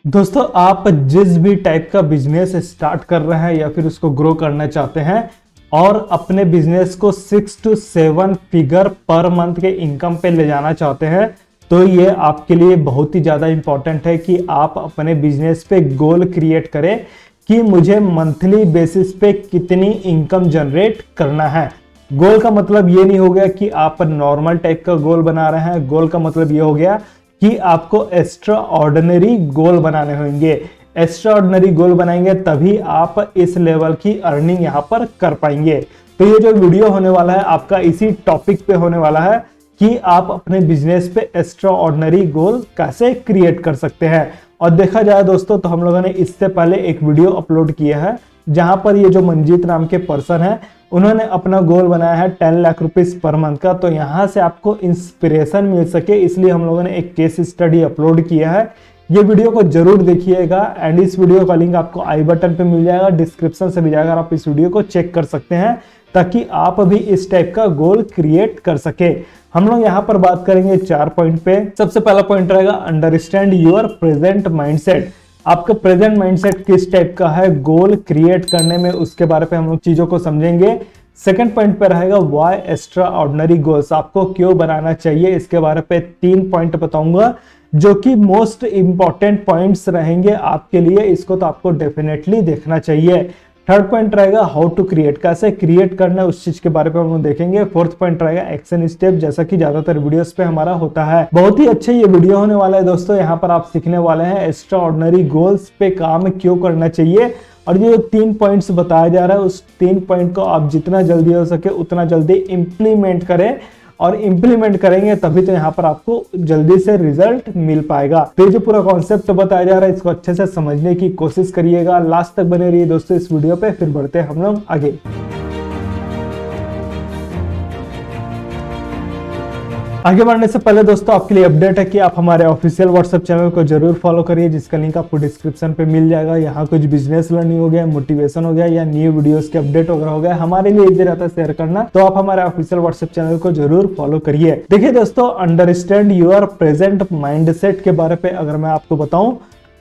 दोस्तों, आप जिस भी टाइप का बिजनेस स्टार्ट कर रहे हैं या फिर उसको ग्रो करना चाहते हैं और अपने बिजनेस को 6 to 7 फिगर पर मंथ के इनकम पे ले जाना चाहते हैं, तो ये आपके लिए बहुत ही ज़्यादा इंपॉर्टेंट है कि आप अपने बिजनेस पे गोल क्रिएट करें कि मुझे मंथली बेसिस पे कितनी इनकम जनरेट करना है। गोल का मतलब ये नहीं हो गया कि आप नॉर्मल टाइप का गोल बना रहे हैं। गोल का मतलब ये हो गया कि आपको एक्स्ट्रा ऑर्डिनरी गोल बनाने होंगे। एक्स्ट्रा ऑर्डिनरी गोल बनाएंगे तभी आप इस लेवल की अर्निंग यहाँ पर कर पाएंगे। तो ये जो वीडियो होने वाला है आपका इसी टॉपिक पे होने वाला है कि आप अपने बिजनेस पे एक्स्ट्रा ऑर्डिनरी गोल कैसे क्रिएट कर सकते हैं। और देखा जाए दोस्तों, तो हम लोगों ने इससे पहले एक वीडियो अपलोड किया है जहां पर ये जो मंजीत नाम के पर्सन है उन्होंने अपना गोल बनाया है 10 लाख रुपीस पर मंथ का। तो यहाँ से आपको इंस्पिरेशन मिल सके इसलिए हम लोगों ने एक केस स्टडी अपलोड किया है। ये वीडियो को जरूर देखिएगा एंड इस वीडियो का लिंक आपको आई बटन पे मिल जाएगा, डिस्क्रिप्शन से भी जाएगा, आप इस वीडियो को चेक कर सकते हैं ताकि आप भी इस टाइप का गोल क्रिएट कर सके। हम लोग यहाँ पर बात करेंगे 4 पॉइंट पे। सबसे पहला पॉइंट रहेगा अंडरस्टैंड योर प्रेजेंट माइंडसेट। आपका प्रेजेंट माइंडसेट किस टाइप का है गोल क्रिएट करने में, उसके बारे पे हम लोग चीजों को समझेंगे। सेकंड पॉइंट पे रहेगा व्हाई एक्स्ट्रा ऑर्डिनरी गोल्स, आपको क्यों बनाना चाहिए, इसके बारे पे 3 पॉइंट बताऊंगा जो कि मोस्ट इंपॉर्टेंट पॉइंट्स रहेंगे आपके लिए। इसको तो आपको डेफिनेटली देखना चाहिए। थर्ड पॉइंट रहेगा हाउ टू क्रिएट, कैसे क्रिएट करना है उस चीज के बारे में हम देखेंगे। फोर्थ पॉइंट रहेगा एक्शन स्टेप, जैसा कि ज्यादातर वीडियोस पे हमारा होता है। बहुत ही अच्छे ये वीडियो होने वाला है दोस्तों। यहाँ पर आप सीखने वाले हैं एक्स्ट्रा ऑर्डिनरी गोल्स पे काम क्यों करना चाहिए और ये 3 पॉइंट्स बताया जा रहा है उस 3 पॉइंट को आप जितना जल्दी हो सके उतना जल्दी इंप्लीमेंट करें और इंप्लीमेंट करेंगे तभी तो यहाँ पर आपको जल्दी से रिजल्ट मिल पाएगा। तो ये जो पूरा कॉन्सेप्ट बताया जा रहा है इसको अच्छे से समझने की कोशिश करिएगा। लास्ट तक बने रहिए दोस्तों इस वीडियो पे, फिर बढ़ते हैं हम लोग आगे। आगे बढ़ने से पहले दोस्तों आपके लिए अपडेट है कि आप हमारे ऑफिशियल व्हाट्सएप चैनल को जरूर फॉलो करिए जिसका लिंक आपको डिस्क्रिप्शन पे मिल जाएगा। यहाँ कुछ बिजनेस लर्निंग हो गया, मोटिवेशन हो गया या न्यू वीडियोस के अपडेट वगैरह हो गया, हमारे लिए इजी रहता है शेयर करना, तो आप हमारे ऑफिशियल व्हाट्सएप चैनल को जरूर फॉलो करिए। देखिए दोस्तों, अंडरस्टैंड योर प्रेजेंट माइंडसेट के बारे पे अगर मैं आपको बताऊं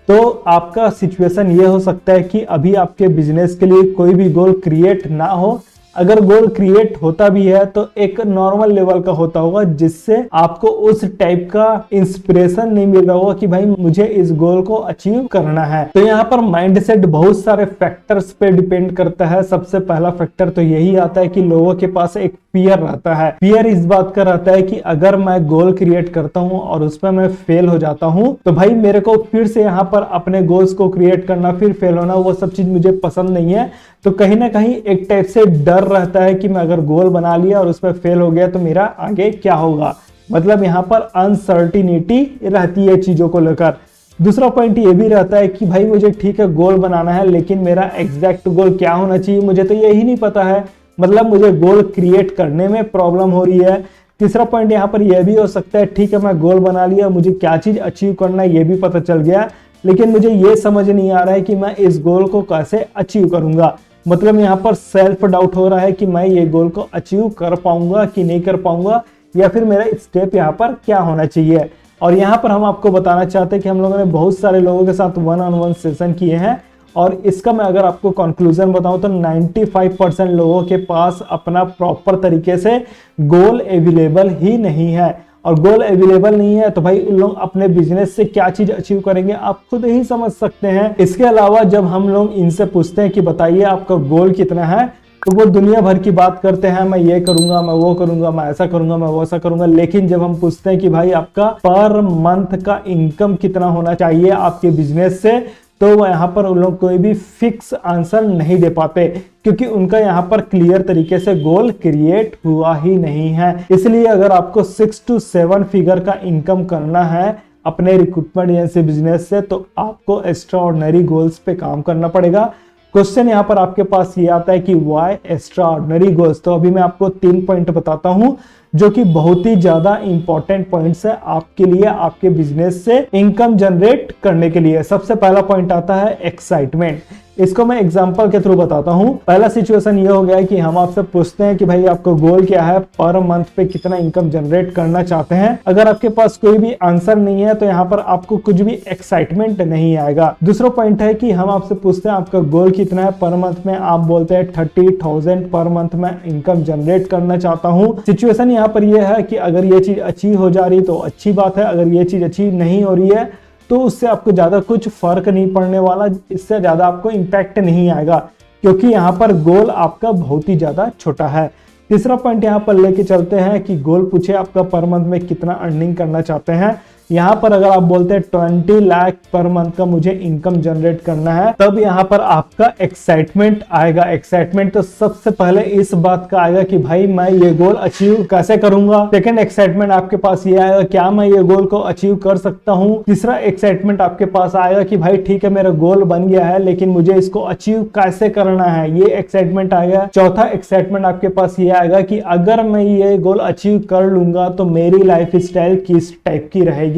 तो आपका सिचुएशन ये हो सकता है कि अभी आपके बिजनेस के लिए कोई भी गोल क्रिएट ना हो। अगर गोल क्रिएट होता भी है तो एक नॉर्मल लेवल का होता होगा जिससे आपको उस टाइप का इंस्पिरेशन नहीं मिल रहा होगा कि भाई मुझे इस गोल को अचीव करना है। तो यहाँ पर माइंडसेट बहुत सारे फैक्टर्स पे डिपेंड करता है। सबसे पहला फैक्टर तो यही आता है कि लोगों के पास एक फियर रहता है। फियर इस बात का रहता है कि अगर मैं गोल क्रिएट करता हूं और उसमें मैं फेल हो जाता हूं तो भाई मेरे को फिर से यहाँ पर अपने गोल्स को क्रिएट करना, फिर फेल होना, वो सब चीज मुझे पसंद नहीं है। तो कहीं ना कहीं एक टाइप से डर रहता है कि मैं अगर गोल बना लिया और उसमें फेल हो गया तो मेरा आगे क्या होगा। मतलब यहाँ पर अनसर्टिनिटी रहती है चीजों को लेकर। दूसरा पॉइंट ये भी रहता है कि भाई मुझे ठीक है गोल बनाना है लेकिन मेरा एग्जैक्ट गोल क्या होना चाहिए मुझे तो यही नहीं पता है। मतलब मुझे गोल क्रिएट करने में प्रॉब्लम हो रही है। तीसरा पॉइंट यहाँ पर यह भी हो सकता है ठीक है मैं गोल बना लिया, मुझे क्या चीज अचीव करना है ये भी पता चल गया, लेकिन मुझे ये समझ नहीं आ रहा है कि मैं इस गोल को कैसे अचीव करूंगा। मतलब यहाँ पर सेल्फ डाउट हो रहा है कि मैं ये गोल को अचीव कर पाऊंगा कि नहीं कर पाऊंगा, या फिर मेरा स्टेप यहाँ पर क्या होना चाहिए। और यहाँ पर हम आपको बताना चाहते हैं कि हम लोगों ने बहुत सारे लोगों के साथ 1-on-1 सेशन किए हैं और इसका मैं अगर आपको कंक्लूजन बताऊं तो 95% लोगों के पास अपना प्रॉपर तरीके से गोल अवेलेबल ही नहीं है। और गोल अवेलेबल नहीं है तो भाई उन लोग अपने बिजनेस से क्या चीज अचीव करेंगे आप खुद ही समझ सकते हैं। इसके अलावा जब हम लोग इनसे पूछते हैं कि बताइए आपका गोल कितना है तो वो दुनिया भर की बात करते हैं, मैं ये करूंगा, मैं वो करूंगा, मैं ऐसा करूंगा, मैं वो ऐसा करूंगा। लेकिन जब हम पूछते हैं कि भाई आपका पर मंथ का इनकम कितना होना चाहिए आपके बिजनेस से, तो वो यहाँ पर उन लोग कोई भी फिक्स आंसर नहीं दे पाते क्योंकि उनका यहाँ पर क्लियर तरीके से गोल क्रिएट हुआ ही नहीं है। इसलिए अगर आपको 6 to 7 फिगर का इनकम करना है अपने रिक्रूटमेंट एजेंसी बिजनेस से तो आपको एक्स्ट्रा ऑर्डिनरी गोल्स पे काम करना पड़ेगा। क्वेश्चन यहाँ पर आपके पास ये आता है कि व्हाई एक्स्ट्रा ऑर्डिनरी गोल्स। तो अभी मैं आपको 3 पॉइंट बताता हूं जो कि बहुत ही ज्यादा इंपॉर्टेंट पॉइंट्स है आपके लिए, आपके बिजनेस से इनकम जनरेट करने के लिए। सबसे पहला पॉइंट आता है एक्साइटमेंट। इसको मैं एग्जांपल के थ्रू बताता हूँ। पहला सिचुएशन ये हो गया है कि हम आपसे पूछते हैं कि भाई आपको गोल क्या है, पर मंथ पे कितना इनकम जनरेट करना चाहते हैं। अगर आपके पास कोई भी आंसर नहीं है तो यहाँ पर आपको कुछ भी एक्साइटमेंट नहीं आएगा। दूसरा पॉइंट है कि हम आपसे पूछते हैं आपका गोल कितना है पर मंथ में, आप बोलते हैं 30,000 पर मंथ में इनकम जनरेट करना चाहता हूँ। सिचुएशन यहाँ पर यह है कि अगर ये चीज अचीव हो जा रही तो अच्छी बात है, अगर ये चीज अचीव नहीं हो रही है तो उससे आपको ज्यादा कुछ फर्क नहीं पड़ने वाला, इससे ज्यादा आपको इंपैक्ट नहीं आएगा, क्योंकि यहाँ पर गोल आपका बहुत ही ज्यादा छोटा है। तीसरा पॉइंट यहाँ पर लेके चलते हैं कि गोल पूछे आपका पर मंथ में कितना अर्निंग करना चाहते हैं। यहाँ पर अगर आप बोलते हैं 20 लाख पर मंथ का मुझे इनकम जनरेट करना है, तब यहाँ पर आपका एक्साइटमेंट आएगा। एक्साइटमेंट तो सबसे पहले इस बात का आएगा कि भाई मैं ये गोल अचीव कैसे करूंगा। सेकंड एक्साइटमेंट आपके पास ये आएगा, क्या मैं ये गोल को अचीव कर सकता हूँ। तीसरा एक्साइटमेंट आपके पास आएगा कि भाई ठीक है मेरा गोल बन गया है लेकिन मुझे इसको अचीव कैसे करना है, ये एक्साइटमेंट आएगा। चौथा एक्साइटमेंट आपके पास ये आएगा कि अगर मैं ये गोल अचीव कर लूंगा तो मेरी लाइफ स्टाइल किस टाइप की रहेगी।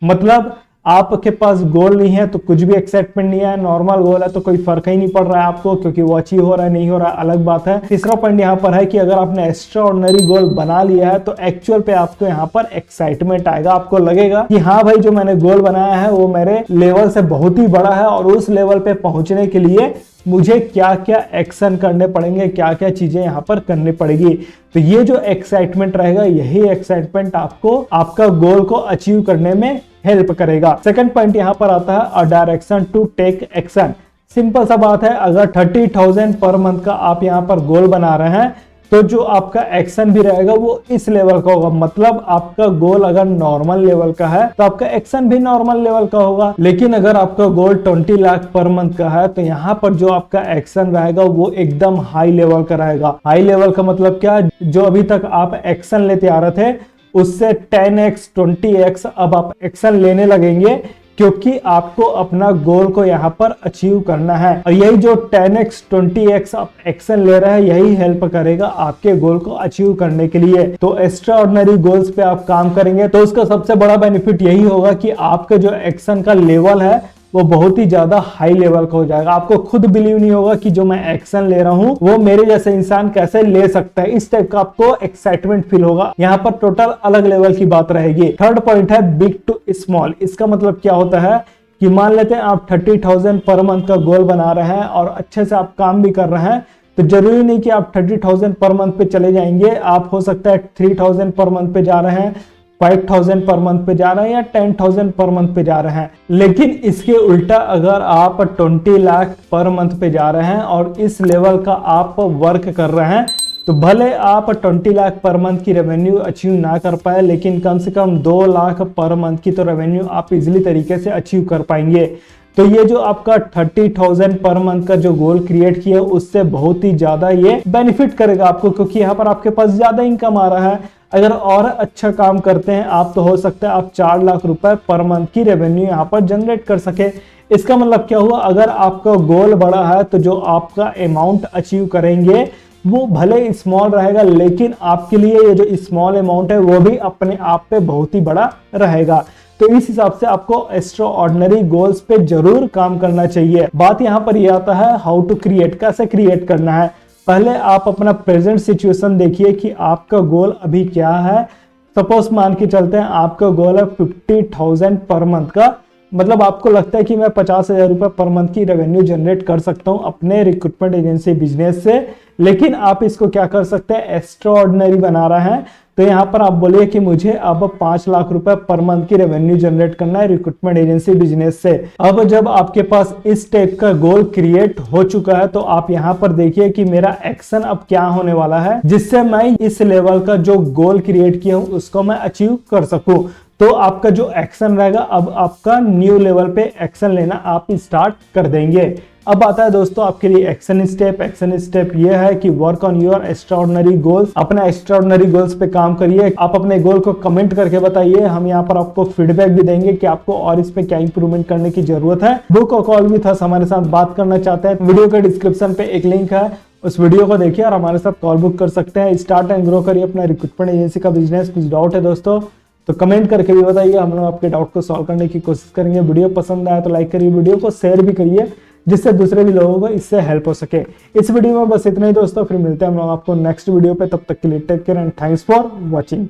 मतलब आपके पास गोल नहीं है तो कुछ भी एक्साइटमेंट नहीं है, नॉर्मल गोल है तो कोई फर्क ही नहीं पड़ रहा है आपको, क्योंकि वो अचीव हो रहा है नहीं हो रहा है अलग बात है। तीसरा पॉइंट यहाँ पर है कि अगर आपने एक्स्ट्रा ऑर्डिनरी गोल बना लिया है तो एक्चुअल पे आपको यहाँ पर एक्साइटमेंट आएगा। आपको लगेगा कि हाँ भाई जो मैंने गोल बनाया है वो मेरे लेवल से बहुत ही बड़ा है और उस लेवल पे पहुंचने के लिए मुझे क्या क्या एक्शन करने पड़ेंगे, क्या क्या चीजें यहाँ पर करनी पड़ेगी। तो ये जो एक्साइटमेंट रहेगा यही एक्साइटमेंट आपको आपका गोल को अचीव करने में हेल्प करेगा। सेकंड पॉइंट यहाँ पर आता है a direction to take action. Simple सा बात है, अगर 30,000 पर मंथ का आप यहाँ पर गोल बना रहे हैं तो जो आपका एक्शन भी रहेगा वो इस लेवल का होगा। मतलब आपका गोल अगर नॉर्मल लेवल का है तो आपका एक्शन भी नॉर्मल लेवल का होगा। लेकिन अगर आपका गोल 20 लाख पर मंथ का है तो यहाँ पर जो आपका एक्शन रहेगा वो एकदम हाई लेवल का रहेगा। हाई लेवल का मतलब क्या, जो अभी तक आप एक्शन लेते आ रहे थे उससे 10x 20x अब आप एक्शन लेने लगेंगे, क्योंकि आपको अपना गोल को यहाँ पर अचीव करना है। और यही जो 10x 20x आप एक्शन ले रहे हैं यही हेल्प करेगा आपके गोल को अचीव करने के लिए। तो एक्स्ट्रा ऑर्डिनरी गोल्स पे आप काम करेंगे तो उसका सबसे बड़ा बेनिफिट यही होगा कि आपका जो एक्शन का लेवल है वो बहुत ही ज्यादा हाई लेवल का हो जाएगा। आपको खुद बिलीव नहीं होगा कि जो मैं एक्शन ले रहा हूं वो मेरे जैसे इंसान कैसे ले सकता है, इस टाइप का आपको एक्साइटमेंट फील होगा। यहाँ पर टोटल अलग लेवल की बात रहेगी। थर्ड पॉइंट है बिग टू स्मॉल। इसका मतलब क्या होता है कि मान लेते हैं आप 30,000 पर मंथ का गोल बना रहे हैं और अच्छे से आप काम भी कर रहे हैं, तो जरूरी नहीं कि आप 30,000 पर मंथ पे चले जाएंगे। आप हो सकता है 3,000 पर मंथ पे जा रहे हैं, 5,000 पर मंथ पे जा रहे हैं या 10,000 पर मंथ पे जा रहे हैं। लेकिन इसके उल्टा अगर आप 20 लाख पर मंथ पे जा रहे हैं और इस लेवल का आप वर्क कर रहे हैं तो भले आप 20 लाख पर मंथ की रेवेन्यू अचीव ना कर पाए लेकिन कम से कम 2 लाख पर मंथ की तो रेवेन्यू आप इजिली तरीके से अचीव कर पाएंगे। तो ये जो आपका 30,000 पर मंथ का जो गोल क्रिएट किया उससे बहुत ही ज्यादा ये बेनिफिट करेगा आपको, क्योंकि यहाँ पर आपके पास ज्यादा इनकम आ रहा है। अगर और अच्छा काम करते हैं आप तो हो सकता है आप 4 लाख रुपए पर मंथ की रेवेन्यू यहाँ पर जनरेट कर सके। इसका मतलब क्या हुआ, अगर आपका गोल बड़ा है तो जो आपका अमाउंट अचीव करेंगे वो भले स्मॉल रहेगा लेकिन आपके लिए ये जो स्मॉल अमाउंट है वो भी अपने आप पे बहुत ही बड़ा रहेगा। तो इस हिसाब से आपको एक्स्ट्रा ऑर्डिनरी गोल्स पे जरूर काम करना चाहिए। बात यहाँ पर ये आता है हाउ टू क्रिएट, कैसे क्रिएट करना है। पहले आप अपना प्रेजेंट सिचुएशन देखिए कि आपका गोल अभी क्या है। सपोज मान के चलते हैं आपका गोल है 50,000 पर मंथ का, मतलब आपको लगता है कि मैं 50,000 रुपए पर मंथ की रेवेन्यू जनरेट कर सकता हूं अपने रिक्रूटमेंट एजेंसी बिजनेस से। लेकिन आप इसको क्या कर सकते हैं, एक्स्ट्रा ऑर्डिनरी बना रहे हैं। तो यहाँ पर आप बोलिए कि मुझे अब 5 लाख रुपए पर मंथ की रेवेन्यू जनरेट करना है रिक्रूटमेंट एजेंसी बिजनेस से। अब जब आपके पास इस टाइप का गोल क्रिएट हो चुका है तो आप यहाँ पर देखिए कि मेरा एक्शन अब क्या होने वाला है जिससे मैं इस लेवल का जो गोल क्रिएट किया हूं उसको मैं अचीव कर सकूं। तो आपका जो एक्शन रहेगा अब आपका न्यू लेवल पे एक्शन लेना आप स्टार्ट कर देंगे। अब आता है दोस्तों आपके लिए एक्शन स्टेप। एक्शन स्टेप ये है कि work on your extraordinary goals. अपना एक्स्ट्राऑर्डिनरी गोल्स पे काम करिए। आप अपने गोल को कमेंट करके बताइए, हम यहाँ पर आपको फीडबैक भी देंगे कि आपको और इस पे क्या इंप्रूवमेंट करने की जरूरत है। बुक और कॉल विद अस हमारे साथ बात करना चाहते हैं, वीडियो के डिस्क्रिप्शन पे एक लिंक है, उस वीडियो को देखिए और हमारे साथ कॉल बुक कर सकते हैं। स्टार्ट एंड ग्रो करिए अपना रिक्रूटमेंट एजेंसी का बिजनेस। कुछ डाउट है दोस्तों तो कमेंट करके भी बताइए, हम लोग आपके डाउट को सॉल्व करने की कोशिश करेंगे। वीडियो पसंद आया तो लाइक करिए, वीडियो को शेयर भी करिए जिससे दूसरे भी लोगों को इससे हेल्प हो सके। इस वीडियो में बस इतना ही दोस्तों, फिर मिलते हैं हम लोग आपको नेक्स्ट वीडियो पे। तब तक के लिए take care and thanks for watching.